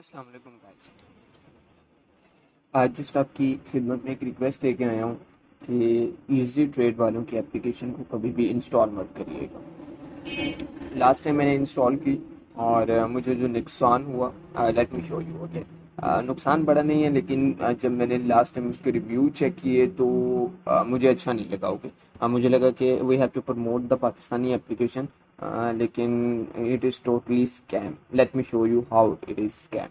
अस्सलाम वालेकुम गाइस। आज जस्ट आपकी खिदमत में एक रिक्वेस्ट लेके आया हूँ कि इजी ट्रेड वालों की एप्लीकेशन को कभी भी इंस्टॉल मत करिएगा। लास्ट टाइम मैंने इंस्टॉल की और मुझे जो नुकसान हुआ, late me show you. Okay, नुकसान बड़ा नहीं है, लेकिन जब मैंने लास्ट टाइम उसके रिव्यू चेक किए तो मुझे अच्छा नहीं लगा। ओके, मुझे लगा कि we have to promote the Pakistani application, लेकिन it is totally scam. Let me show you how it is scam.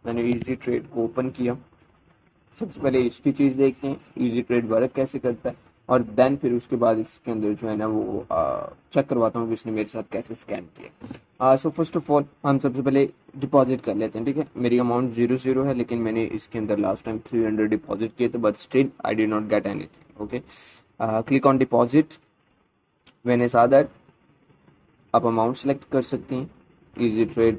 मैंने इजी ट्रेड को ओपन किया। सबसे पहले इसकी चीज़ देखते हैं, इजी ट्रेड वर्क कैसे करता है, और देन फिर उसके बाद इसके अंदर जो है ना वो चेक करवाता हूँ कि इसने मेरे साथ कैसे स्कैम किया। सो फर्स्ट ऑफ ऑल हम सबसे पहले डिपॉजिट कर लेते हैं। ठीक है, मेरी अमाउंट 0 है, लेकिन मैंने इसके अंदर लास्ट टाइम 300 डिपॉजिट किए थे, but still I did not get anything. Okay, click on deposit. When I saw that, आप अमाउंट सेलेक्ट कर सकते हैं, इजी ट्रेड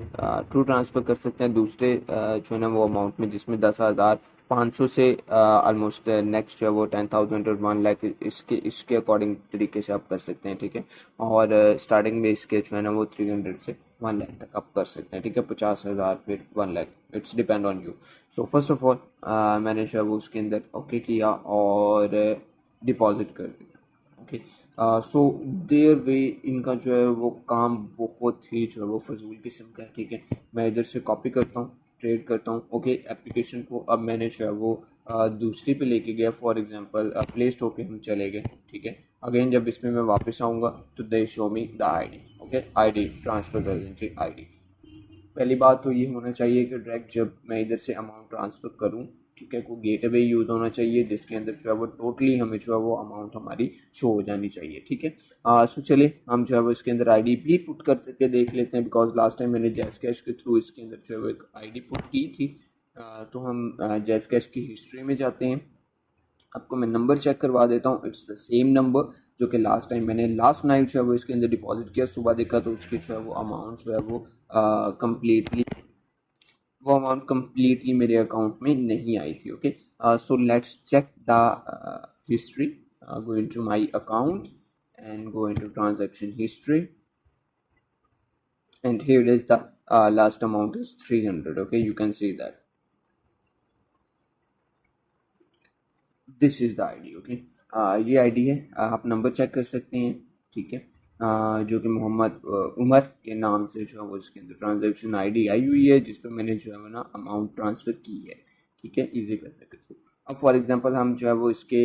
ट्रू ट्रांसफ़र कर सकते हैं दूसरे जो है ना वो अमाउंट में, जिसमें 10,500 से ऑलमोस्ट नेक्स्ट जो है वो 10,000 और 1 लाख, इसके अकॉर्डिंग तरीके से आप कर सकते हैं। ठीक है, और स्टार्टिंग में इसके जो है ना वो 300 से 1 लाख तक आप कर सकते हैं। ठीक है, 50,000 फिर 1 lakh, it's depend on you. So first of all मैंने जो है वो उसके अंदर ओके किया और डिपॉजिट कर दिया। ओके, सो देयर वे इनका जो है वो काम बहुत ही जो है वो फजूल किस्म का है। ठीक है, मैं इधर से कॉपी करता हूँ, ट्रेड करता हूँ। ओके, एप्लीकेशन को अब मैंने जो है वो दूसरी पे लेके गया। फॉर एग्जांपल प्ले स्टोर पे हम चले गए। ठीक है, अगेन जब इसमें मैं वापस आऊँगा तो दे show me the ID. Okay, ID transfer कर दीजिए। आईडी, पहली बात तो ये होना चाहिए कि डायरेक्ट जब मैं इधर से अमाउंट ट्रांसफ़र करूँ, ठीक है, कोई गेटवे यूज़ होना चाहिए जिसके अंदर जो है वो टोटली हमें जो है वो अमाउंट हमारी शो हो जानी चाहिए। ठीक है, सो चलिए हम जो है वो इसके अंदर आईडी भी पुट करके देख लेते हैं, बिकॉज लास्ट टाइम मैंने जैज़ कैश के थ्रू इसके अंदर जो है वो एक आईडी पुट की थी। तो हम जैज़ कैश की हिस्ट्री में जाते हैं। आपको मैं नंबर चेक करवा देता हूँ, इट्स द सेम नंबर जो कि लास्ट टाइम मैंने लास्ट नाइट जो है वो इसके अंदर डिपॉजिट किया। सुबह देखा तो उसकी जो है वो अमाउंट जो है वो कम्प्लीटली मेरे अकाउंट में नहीं आई थी। Okay, so let's check the history. Go into my account and go into transaction history, and here it is, the last amount is 300. Okay, you can see that this is the id. Okay, ये ID है, आप number check कर सकते हैं। ठीक है, जो कि मोहम्मद उमर के नाम से जो है वो इसके अंदर ट्रांजैक्शन आईडी आई हुई है, जिस पर मैंने जो है वो ना अमाउंट ट्रांसफ़र की है। ठीक है, इजी पैसे के थ्रू। अब फॉर एग्जांपल हम जो है वो इसके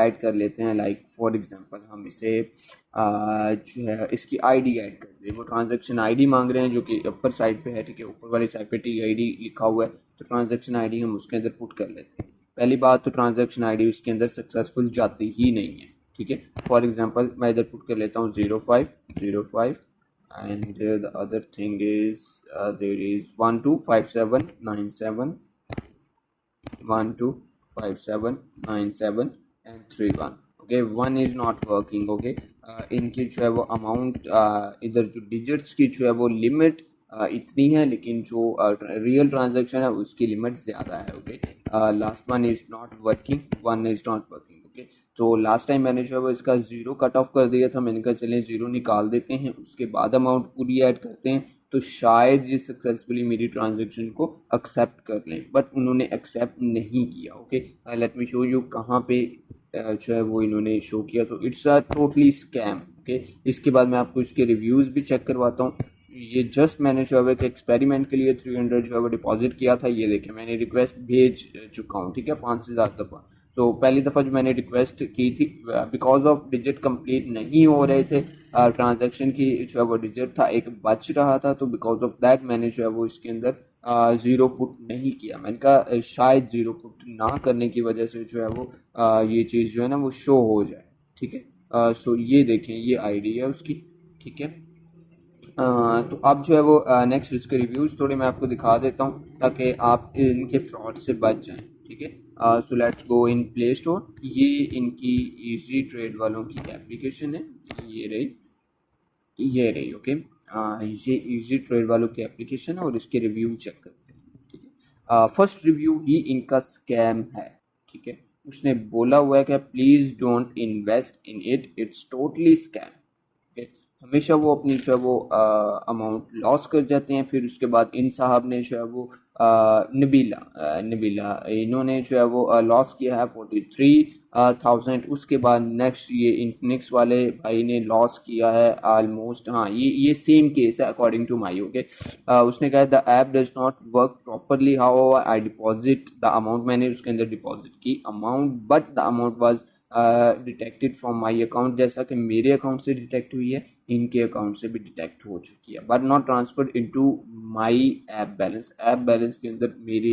ऐड कर लेते हैं, लाइक फॉर एग्जांपल हम इसे जो है इसकी आईडी ऐड कर दें। वो ट्रांजैक्शन आईडी मांग रहे हैं जो कि ऊपर साइड पे है। ठीक है, ऊपर वाली साइड पे टी आई डी लिखा हुआ है, तो ट्रांजैक्शन आईडी हम उसके अंदर पुट कर लेते हैं। पहली बात तो ट्रांजैक्शन आईडी उसके अंदर सक्सेसफुल जाती ही नहीं है। ठीक है, फॉर एग्जांपल मैं इधर पुट कर लेता हूँ 0505, and the other thing is there is 125797, 125797 and 31। Okay, one is not working. Okay, इनकी जो है वो अमाउंट इधर जो डिजिट्स की जो है वो लिमिट इतनी है, लेकिन जो रियल ट्रांजैक्शन है उसकी लिमिट ज़्यादा है। Okay, last one is not working, one is not working. Okay, तो लास्ट टाइम मैंने जो है वो इसका ज़ीरो कट ऑफ कर दिया था। मैंने कहा चलें ज़ीरो निकाल देते हैं, उसके बाद अमाउंट पूरी ऐड करते हैं, तो शायद ये सक्सेसफुली मेरी ट्रांजैक्शन को एक्सेप्ट कर लें, बट उन्होंने एक्सेप्ट नहीं किया। Okay, late me show you कहाँ पे जो है वो इन्होंने शो किया। तो it's a totally scam. Okay, इसके बाद मैं आपको इसके रिव्यूज़ भी चेक करवाता हूँ। ये जस्ट मैंने जो है एक एक्सपेरिमेंट के लिए 300 जो है वो डिपॉजिट किया था। ये देखें, मैंने रिक्वेस्ट भेज चुका हूँ। ठीक है, 5 से ज़्यादा दफ़ा। तो पहली दफ़ा जो मैंने रिक्वेस्ट की थी, बिकॉज ऑफ डिजिट कंप्लीट नहीं हो रहे थे, ट्रांजैक्शन की जो है वो डिजिट था एक बच रहा था, तो बिकॉज ऑफ दैट मैंने जो है वो इसके अंदर ज़ीरो पुट नहीं किया। मैंने कहा शायद ज़ीरो पुट ना करने की वजह से जो है वो ये चीज़ जो है ना वो शो हो जाए। ठीक है, सो ये देखें, ये आईडी है उसकी। ठीक है, तो अब जो है वो नेक्स्ट इसके रिव्यूज़ थोड़े मैं आपको दिखा देता हूँ ताकि आप इनके फ्रॉड से बच जाएं। ठीक है, so let's go in play store. ये इनकी इजी ट्रेड वालों की एप्लीकेशन है, ये रही, ये रही। ओके, ये इजी ट्रेड वालों की एप्लीकेशन है और इसके रिव्यू चेक करते हैं। ठीक है, फर्स्ट रिव्यू ही इनका स्कैम है। ठीक है, उसने बोला हुआ है कि please don't invest in it, it's totally scam. हमेशा वो अपनी जो है वो अमाउंट लॉस कर जाते हैं। फिर उसके बाद इन साहब ने जो है वो नबीला इन्होंने जो है वो लॉस किया है 43,000। उसके बाद नेक्स्ट ये इन्फिनिक्स वाले भाई ने लॉस किया है ऑलमोस्ट, हाँ ये सेम केस है अकॉर्डिंग टू माई, ओके। उसने कहा the app does not work properly, how I deposit the amount, मैंने उसके अंदर डिपॉजिट की amount, but the amount was detected from my account, जैसा कि मेरे अकाउंट से डिटेक्ट हुई है, इनके अकाउंट से भी डिटेक्ट हो चुकी है, but not transferred into my app balance. App balance के अंदर मेरे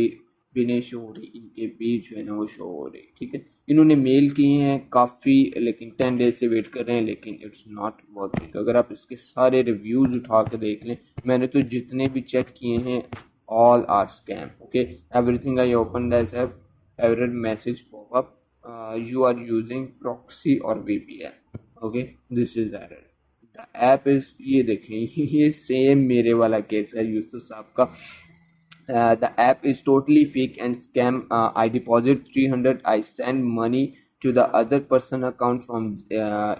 भी नहीं शो हो रही, इनके भी जो है ना वो शो हो रही, ठीक है। इन्होंने मेल किए हैं काफ़ी, लेकिन 10 डेज से वेट कर रहे हैं, लेकिन इट्स नॉट वर्किंग। अगर आप इसके सारे रिव्यूज़ उठा के देख लें, मैंने तो जितने भी चेक किए हैं all are scam, okay। Everything I opened as a error message pop up, you are using proxy or VPN, okay, this is error। The app is, ये देखें ये सेम मेरे वाला केस है यूसुफ साहब का। The app is totally fake and scam, I deposit 300, I send money to the other person account from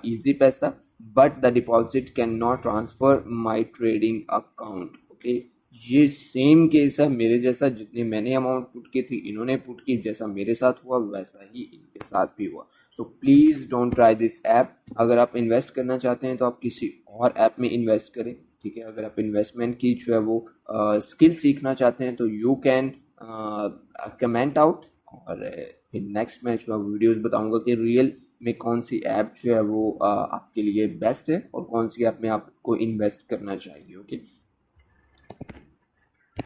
easy paisa, but the deposit cannot transfer my trading account, okay। ये same case है मेरे जैसा, जितने मैंने amount put की थी इन्होंने put की, जैसा मेरे साथ हुआ वैसा ही इनके साथ भी हुआ। So please don't try this app. अगर आप इन्वेस्ट करना चाहते हैं तो आप किसी और ऐप में इन्वेस्ट करें, ठीक है। अगर आप इन्वेस्टमेंट की जो है वो स्किल सीखना चाहते हैं तो यू कैन कमेंट आउट, और फिर नेक्स्ट मैं जो है वीडियोज़ बताऊंगा कि रियल में कौन सी ऐप जो है वो आपके लिए बेस्ट है और कौन सी ऐप में आपको इन्वेस्ट करना चाहिए, ओके।